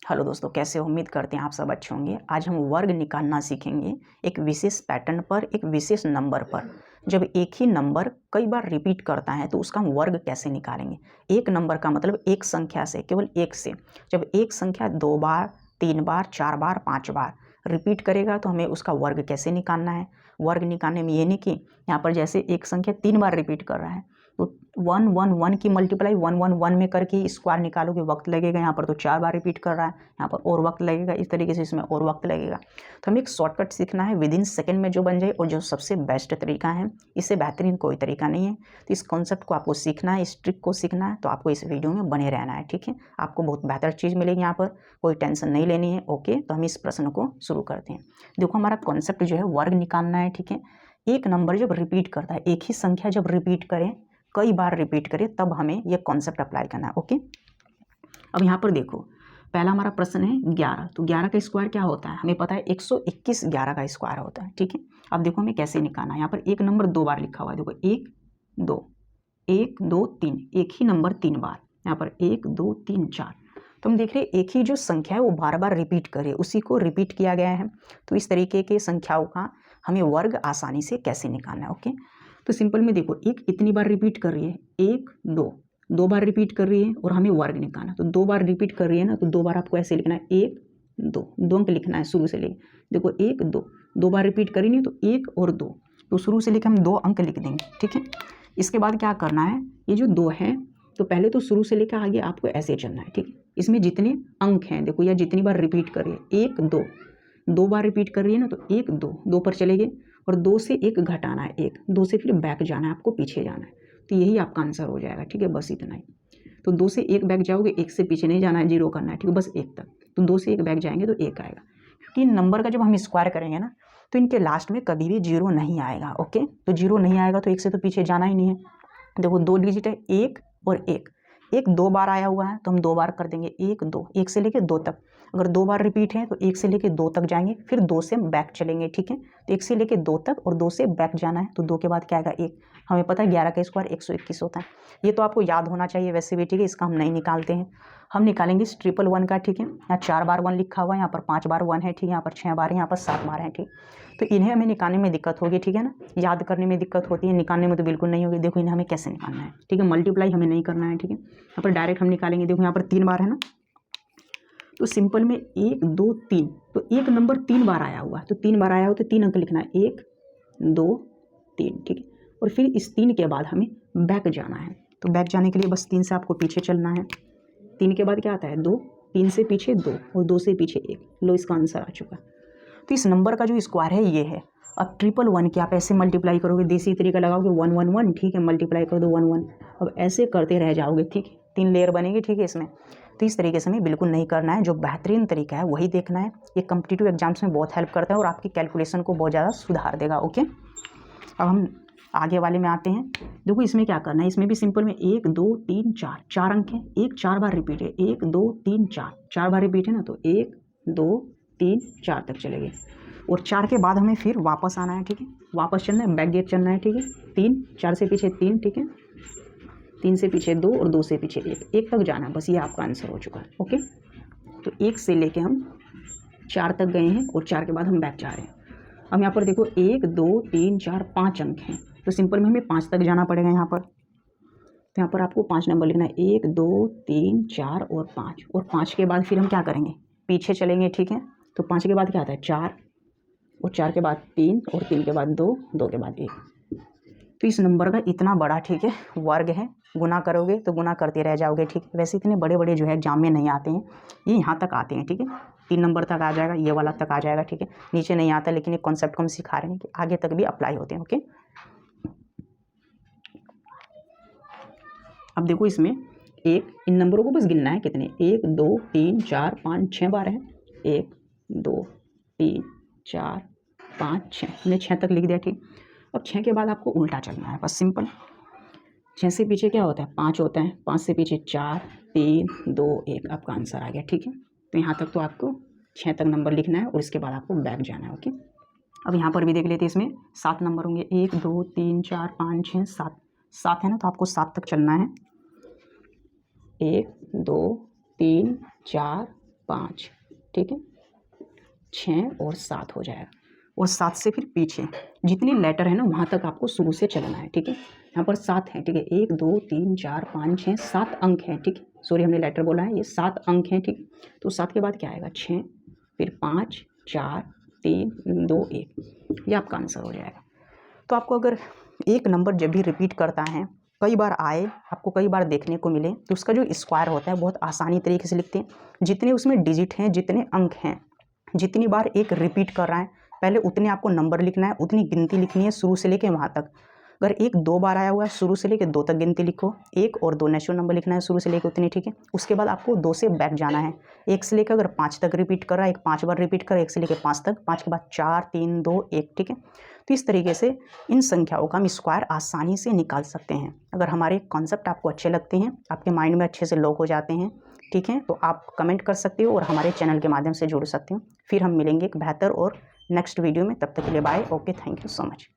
Hello दोस्तों, कैसे हो? उम्मीद करते हैं आप सब अच्छे होंगे। आज हम वर्ग निकालना सीखेंगे एक विशेष पैटर्न पर, एक विशेष नंबर पर। जब एक ही नंबर कई बार रिपीट करता है तो उसका हम वर्ग कैसे निकालेंगे। एक नंबर का मतलब एक संख्या से, केवल एक से। जब एक संख्या 2 बार, 3 बार, 4 बार, 5 बार रिपीट करेगा तो हमें उसका वर्ग कैसे निकालना है। वर्ग निकालने में ये नहीं कि यहाँ पर जैसे एक संख्या 3 बार रिपीट कर रहा है तो 1 1 1 की मल्टीप्लाई 1 1 1 में करके स्क्वायर निकालोगे, वक्त लगेगा। यहाँ पर तो 4 बार रिपीट कर रहा है, यहाँ पर और वक्त लगेगा। इस तरीके से इसमें और वक्त लगेगा। तो हमें एक शॉर्टकट सीखना है विद इन सेकेंड में जो बन जाए, और जो सबसे बेस्ट तरीका है, इससे बेहतरीन कोई तरीका नहीं है। तो इस कॉन्सेप्ट को आपको सीखना है, इस ट्रिक को सीखना है, तो आपको इस वीडियो में बने रहना है। ठीक है, आपको बहुत बेहतर चीज़ मिलेगी यहाँ पर, कोई टेंशन नहीं लेनी है। ओके, तो हम इस प्रश्न को शुरू करते हैं। देखो, हमारा कॉन्सेप्ट जो है वर्ग निकालना है। ठीक है, एक नंबर जब रिपीट करता है, एक ही संख्या जब रिपीट करें, कई बार रिपीट करें, तब हमें यह कॉन्सेप्ट अप्लाई करना है। ओके, अब यहाँ पर देखो, पहला हमारा प्रश्न है 11। तो 11 का स्क्वायर क्या होता है? हमें पता है 121 11 का स्क्वायर होता है। ठीक है, अब देखो हमें कैसे निकालना है। यहाँ पर एक नंबर 2 बार लिखा हुआ है। देखो 1 2 1 2 3, एक ही नंबर 3 बार। यहाँ पर 1 2 3 4। तो हम देख रहे हैं एक ही जो संख्या है वो बार बार रिपीट करे, उसी को रिपीट किया गया है। तो इस तरीके के संख्याओं का हमें वर्ग आसानी से कैसे निकालना है। ओके, तो सिंपल में देखो, एक इतनी बार रिपीट कर रही है, 1 2 2 बार रिपीट कर रही है और हमें वर्ग निकालना। तो 2 बार रिपीट कर रही है ना, तो 2 बार आपको ऐसे लिखना है, 1 2 अंक लिखना है शुरू से लेके। देखो 1 2 बार रिपीट करी नहीं तो 1 और 2, तो शुरू से लेकर हम 2 अंक लिख देंगे। ठीक है, इसके बाद क्या करना है, ये जो 2 है तो पहले तो शुरू से लेकर आगे आपको ऐसे चलना है। ठीक है, इसमें जितने अंक हैं देखो, या जितनी बार रिपीट कर रही है, 1 2 बार रिपीट कर रही है ना, तो 1 2 पर चलेंगे और 2 से 1 घटाना है, 1 2 से फिर बैक जाना है, आपको पीछे जाना है। तो यही आपका आंसर हो जाएगा। ठीक है, बस इतना ही। तो 2 से 1 बैक जाओगे, 1 से पीछे नहीं जाना है, 0 करना है। ठीक है, बस 1 तक। तो 2 से 1 बैक जाएंगे तो 1 आएगा, क्योंकि इन नंबर का जब हम स्क्वायर करेंगे ना, तो इनके लास्ट में कभी भी 0 नहीं आएगा। ओके, तो 0 नहीं आएगा तो 1 से तो पीछे जाना ही नहीं है। देखो 2 डिजिट है, 1 और 1 2 बार आया हुआ है तो हम 2 बार कर देंगे, 1 2, 1 से लेके 2 तक। अगर 2 बार रिपीट है तो 1 से लेके 2 तक जाएंगे, फिर 2 से बैक चलेंगे। ठीक है, तो 1 से लेके 2 तक और 2 से बैक जाना है, तो 2 के बाद क्या आएगा, 1। हमें पता है 11 का स्क्वायर 121 होता है। ये तो आपको याद होना चाहिए वैसे भी। ठीक है, इसका हम नहीं निकालते हैं, हम निकालेंगे इस 111 का। ठीक है, यहाँ 4 बार 1 लिखा हुआ है, यहाँ पर 5 बार 1 है। ठीक है, यहाँ पर 6 बार है, यहाँ पर 7 बार है। ठीक, तो इन्हें हमें निकालने में दिक्कत होगी। ठीक है ना, याद करने में दिक्कत होती है, निकालने में तो बिल्कुल नहीं होगी। देखो इन्हें हमें कैसे निकालना है। ठीक है, मल्टीप्लाई हमें नहीं करना है। ठीक है, यहाँ पर डायरेक्ट हम निकालेंगे। देखो यहाँ पर 3 बार है ना, तो सिंपल में 1 2 3, तो एक नंबर 3 बार आया हुआ है, तो 3 बार आया हो तो 3 अंक लिखना है, 1 2 3। ठीक है, और फिर इस 3 के बाद हमें बैक जाना है। तो बैक जाने के लिए बस 3 से आपको पीछे चलना है। 3 के बाद क्या आता है, 2, 3 से पीछे 2 और 2 से पीछे 1। लो, इसका आंसर आ चुका। तो इस नंबर का जो स्क्वायर है ये है। अब 111 की आप ऐसे मल्टीप्लाई करोगे, देसी तरीका लगाओगे, 1 1 1। ठीक है, मल्टीप्लाई कर दो 1 1। अब ऐसे करते रह जाओगे। ठीक है, 3 लेयर बनेगी। ठीक है, इसमें तो इस तरीके से हमें बिल्कुल नहीं करना है। जो बेहतरीन तरीका है वही देखना है। ये कॉम्पिटिटिव एग्जाम्स में बहुत हेल्प करता है और आपकी कैलकुलेशन को बहुत ज़्यादा सुधार देगा। ओके, अब हम आगे वाले में आते हैं। देखो इसमें क्या करना है, इसमें भी सिंपल में 1 2 3 4, 4 अंक है, 1 4 बार रिपीट है, 1 2 3 4, 4 बार रिपीट है ना, तो 1 2 3 4 तक चलेंगे और 4 के बाद हमें फिर वापस आना है। ठीक है, वापस चलना है, बैक गेट चलना है। ठीक है, 3 4 से पीछे 3। ठीक है, 3 से पीछे 2 और 2 से पीछे 1, 1 तक जाना है। बस ये आपका आंसर हो चुका है। ओके, तो 1 से लेके हम 4 तक गए हैं और 4 के बाद हम बैक जा रहे हैं। अब यहाँ पर देखो 1 2 3 4 5 अंक हैं, तो सिंपल में हमें 5 तक जाना पड़ेगा यहाँ पर। तो यहाँ पर आपको 5 नंबर लिखना है, 1 2 3 4 और 5। और 5 के बाद फिर हम क्या करेंगे, पीछे चलेंगे। ठीक है, तो 5 के बाद क्या आता है, 4 और 4 के बाद 3 और 3 के बाद 2, 2 के बाद 1। तो इस नंबर का इतना बड़ा, ठीक है, वर्ग है। गुना करोगे तो गुना करते रह जाओगे। ठीक है, वैसे इतने बड़े बड़े जो है एग्जाम में नहीं आते हैं, ये यहाँ तक आते हैं। ठीक है, 3 नंबर तक आ जाएगा, ये वाला तक आ जाएगा। ठीक है, नीचे नहीं आता, लेकिन ये कॉन्सेप्ट को हम सिखा रहे हैं कि आगे तक भी अप्लाई होते हैं। ओके, अब देखो इसमें इन नंबरों को बस गिनना है, कितने, 1 2 3 4 5 6 बार है, 1 2 3 4 5 6, हमने 6 तक लिख दिया। ठीक, अब 6 के बाद आपको उल्टा चलना है, बस सिंपल। 6 से पीछे क्या होता है, 5 होता है, 5 से पीछे 4 3 2 1, आपका आंसर आ गया। ठीक है, तो यहाँ तक तो आपको 6 तक नंबर लिखना है और इसके बाद आपको बैक जाना है। ओके, अब यहाँ पर भी देख लेते हैं, इसमें 7 नंबर होंगे, 1 2 3 4 5 6 7, 7 है ना, तो आपको 7 तक चलना है। 1 2 3 4 5, ठीक है, 6 और 7 हो जाएगा। और 7 से फिर पीछे जितने लेटर है ना वहाँ तक आपको शुरू से चलना है, ठीक है। यहाँ पर 7 है, ठीक है, 1 2 3 4 5 6 7 अंक हैं, ठीक है। सॉरी हमने लेटर बोला है, ये 7 अंक हैं, ठीक। तो 7 के बाद क्या आएगा, 6, फिर 5 4 3 2 1, ये आपका आंसर हो जाएगा। तो आपको अगर एक नंबर जब भी रिपीट करता है, कई बार आए, आपको कई बार देखने को मिले, तो उसका जो स्क्वायर होता है बहुत आसानी तरीके से लिखते हैं। जितने उसमें डिजिट हैं, जितने अंक हैं, जितनी बार एक रिपीट कर रहा है, पहले उतने आपको नंबर लिखना है, उतनी गिनती लिखनी है शुरू से लेके वहाँ तक। अगर 1 2 बार आया हुआ है, शुरू से लेके 2 तक गिनती लिखो। 1 और 2 नेचुरल नंबर लिखना है शुरू से लेके उतनी, ठीक है। उसके बाद आपको 2 से बैक जाना है, 1 से लेकर अगर 5 तक रिपीट कर रहा है, 5 बार रिपीट कर, 1 से लेकर 5 तक, 5 के बाद 4 3 2 1, ठीक है। तो इस तरीके से इन संख्याओं का हम स्क्वायर आसानी से निकाल सकते हैं। अगर हमारे कॉन्सेप्ट आपको अच्छे लगते हैं, आपके माइंड में अच्छे से लॉक हो जाते हैं, ठीक है, तो आप कमेंट कर सकते हो और हमारे चैनल के माध्यम से जुड़ सकते हो। फिर हम मिलेंगे एक बेहतर और नेक्स्ट वीडियो में, तब तक के लिए bye, okay, thank you so much.